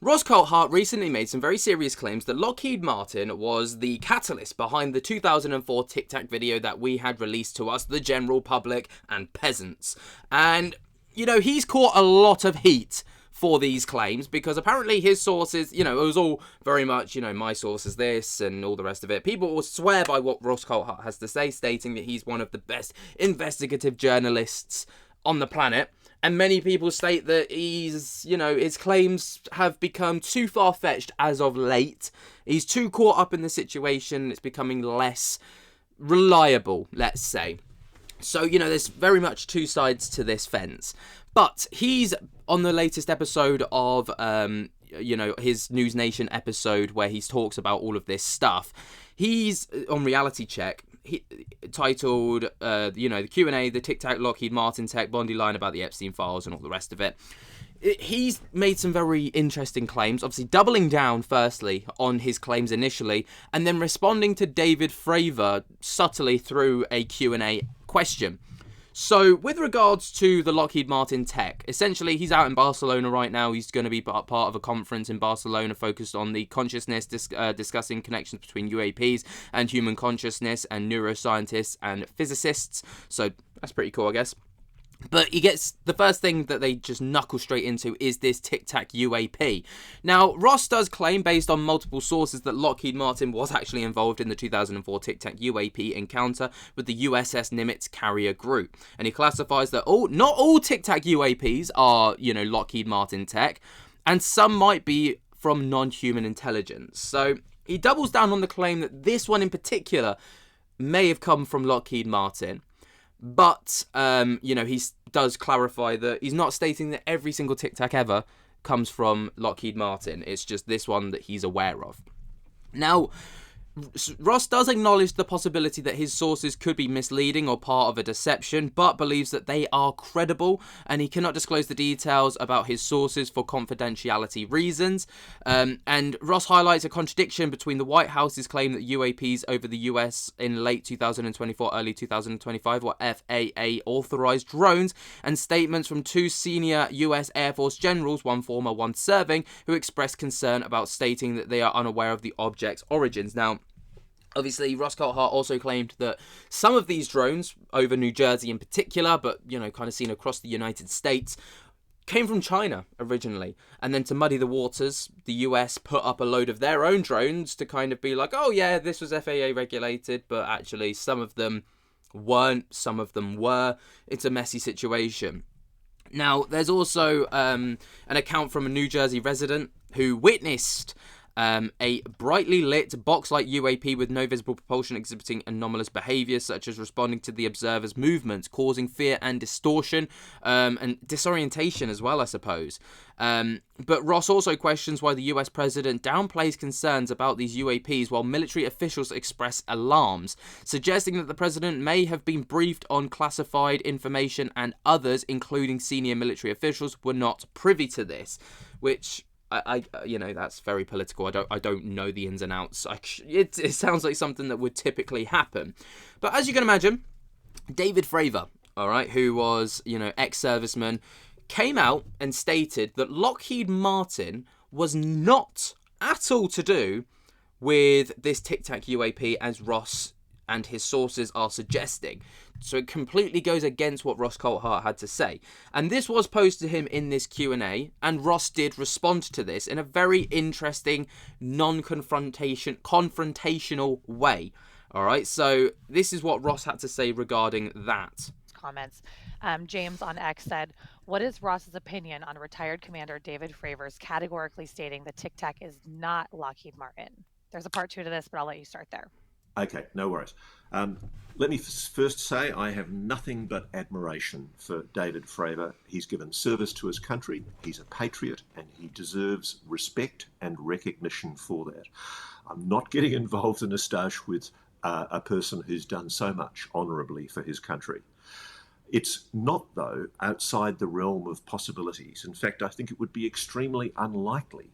Ross Coulthart recently made some very serious claims that Lockheed Martin was the catalyst behind the 2004 Tic Tac video that we had released to us, the general public and peasants. And, he's caught a lot of heat for these claims because apparently his sources, it was all very much, my source is this and all the rest of it. People will swear by what Ross Coulthart has to say, stating that he's one of the best investigative journalists on the planet. And many people state that his claims have become too far-fetched as of late. He's too caught up in the situation. It's becoming less reliable, let's say. So, there's very much two sides to this fence. But he's on the latest episode of, his News Nation episode where he talks about all of this stuff. He's on Reality Check. Titled, the Q&A, the Tic Tac Lockheed Martin Tech Bondi line about the Epstein files and all the rest of it. He's made some very interesting claims, obviously doubling down firstly on his claims initially and then responding to David Fravor subtly through a Q&A question. So, with regards to the Lockheed Martin tech, essentially he's out in Barcelona right now. He's going to be part of a conference in Barcelona focused on the consciousness, discussing connections between UAPs and human consciousness and neuroscientists and physicists. So, that's pretty cool, I guess. But he gets the first thing that they just knuckle straight into is this Tic Tac UAP. Now, Ross does claim, based on multiple sources, that Lockheed Martin was actually involved in the 2004 Tic Tac UAP encounter with the USS Nimitz carrier group. And he classifies that not all Tic Tac UAPs are, Lockheed Martin tech, and some might be from non-human intelligence. So he doubles down on the claim that this one in particular may have come from Lockheed Martin. But, he does clarify that he's not stating that every single Tic Tac ever comes from Lockheed Martin. It's just this one that he's aware of. Now, Ross does acknowledge the possibility that his sources could be misleading or part of a deception, but believes that they are credible, and he cannot disclose the details about his sources for confidentiality reasons. And Ross highlights a contradiction between the White House's claim that UAPs over the US in late 2024, early 2025 were FAA-authorized drones, and statements from two senior US Air Force generals, one former, one serving, who expressed concern about stating that they are unaware of the object's origins. Now, obviously, Ross Coulthart also claimed that some of these drones, over New Jersey in particular, but, kind of seen across the United States, came from China originally. And then to muddy the waters, the US put up a load of their own drones to kind of be like, oh yeah, this was FAA regulated, but actually some of them weren't, some of them were. It's a messy situation. Now, there's also an account from a New Jersey resident who witnessed a brightly lit box-like UAP with no visible propulsion exhibiting anomalous behaviour, such as responding to the observer's movements, causing fear and distortion, and disorientation as well, I suppose. But Ross also questions why the US president downplays concerns about these UAPs while military officials express alarms, suggesting that the president may have been briefed on classified information and others, including senior military officials, were not privy to this, which I that's very political. I don't know the ins and outs. It sounds like something that would typically happen. But as you can imagine, David Fravor, all right, who was, ex-serviceman, came out and stated that Lockheed Martin was not at all to do with this Tic Tac UAP as Ross and his sources are suggesting. So it completely goes against what Ross Coulthart had to say. And this was posed to him in this Q&A, and Ross did respond to this in a very interesting, confrontational way. All right, so this is what Ross had to say regarding that. Comments. James on X said, what is Ross's opinion on retired Commander David Fravor's categorically stating that Tic Tac is not Lockheed Martin? There's a part two to this, but I'll let you start there. Okay, no worries. Let me first say I have nothing but admiration for David Fravor. He's given service to his country, he's a patriot, and he deserves respect and recognition for that. I'm not getting involved in a stoush with a person who's done so much honourably for his country. It's not, though, outside the realm of possibilities. In fact, I think it would be extremely unlikely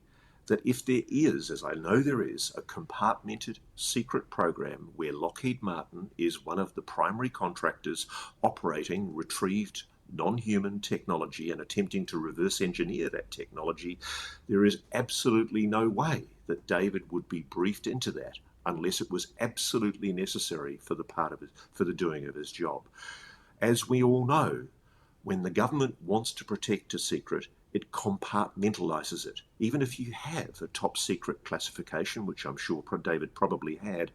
that if there is, as I know there is, a compartmented secret program where Lockheed Martin is one of the primary contractors operating retrieved non-human technology and attempting to reverse engineer that technology, there is absolutely no way that David would be briefed into that unless it was absolutely necessary for the doing of his job. As we all know, when the government wants to protect a secret, it compartmentalises it. Even if you have a top secret classification, which I'm sure David probably had,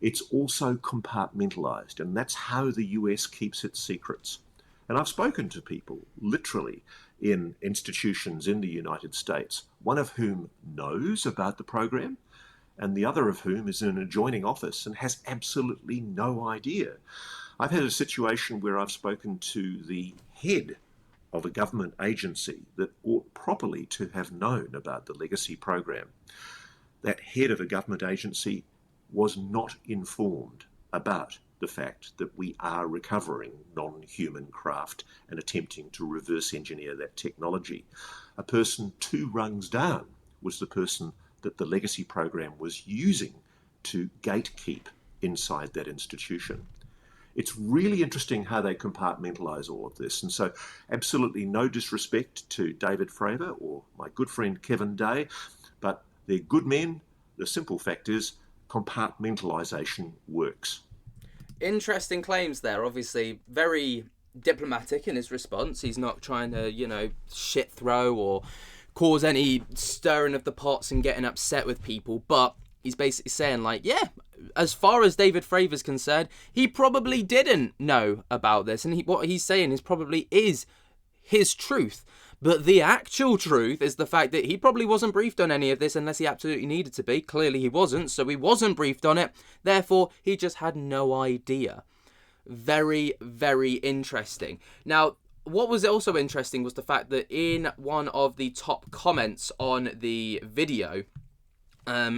it's also compartmentalised, and that's how the US keeps its secrets. And I've spoken to people, literally, in institutions in the United States, one of whom knows about the program, and the other of whom is in an adjoining office and has absolutely no idea. I've had a situation where I've spoken to the head of a government agency that ought properly to have known about the legacy program. That head of a government agency was not informed about the fact that we are recovering non-human craft and attempting to reverse engineer that technology. A person 2 rungs down was the person that the legacy program was using to gatekeep inside that institution. It's really interesting how they compartmentalise all of this. And so absolutely no disrespect to David Fravor or my good friend Kevin Day, but they're good men. The simple fact is compartmentalisation works. Interesting claims there. Obviously, very diplomatic in his response. He's not trying to, shit throw or cause any stirring of the pots and getting upset with people, but he's basically saying, like, yeah, as far as David Fravor's concerned, he probably didn't know about this, and what he's saying is probably is his truth. But the actual truth is the fact that he probably wasn't briefed on any of this unless he absolutely needed to be. Clearly he wasn't, so he wasn't briefed on it. Therefore, he just had no idea. Very, very interesting. Now, what was also interesting was the fact that in one of the top comments on the video,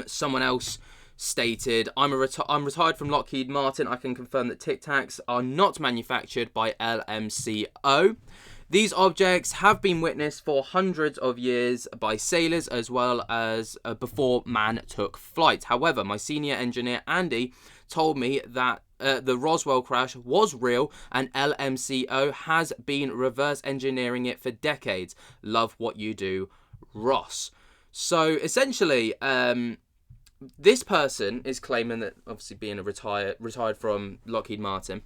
someone else stated, I'm retired from Lockheed Martin. I can confirm that Tic Tacs are not manufactured by LMCO. These objects have been witnessed for hundreds of years by sailors as well as before man took flight. However, my senior engineer Andy told me that the Roswell crash was real and LMCO has been reverse engineering it for decades. Love what you do, Ross. So essentially, this person is claiming that, obviously being a retired from Lockheed Martin,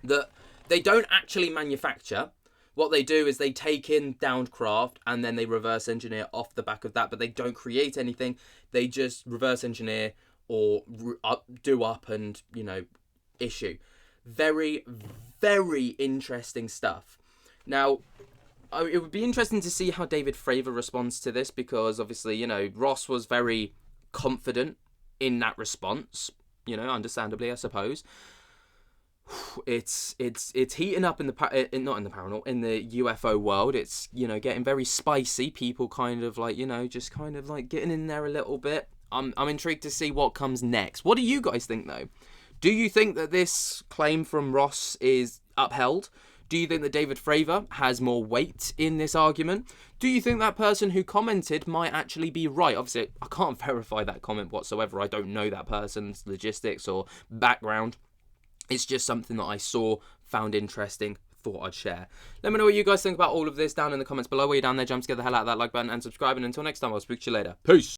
that they don't actually manufacture. What they do is they take in downed craft and then they reverse engineer off the back of that, but they don't create anything. They just reverse engineer or do up and, issue. Very, very interesting stuff. Now, it would be interesting to see how David Fravor responds to this because obviously, Ross was very confident in that response, understandably, I suppose. It's heating up in the UFO world. It's getting very spicy. People kind of like just kind of like getting in there a little bit. I'm intrigued to see what comes next. What do you guys think though? Do you think that this claim from Ross is upheld? Do you think that David Fravor has more weight in this argument? Do you think that person who commented might actually be right? Obviously, I can't verify that comment whatsoever. I don't know that person's logistics or background. It's just something that I saw, found interesting, thought I'd share. Let me know what you guys think about all of this down in the comments below. While you're down there, jump to get the hell out of that like button and subscribe. And until next time, I'll speak to you later. Peace.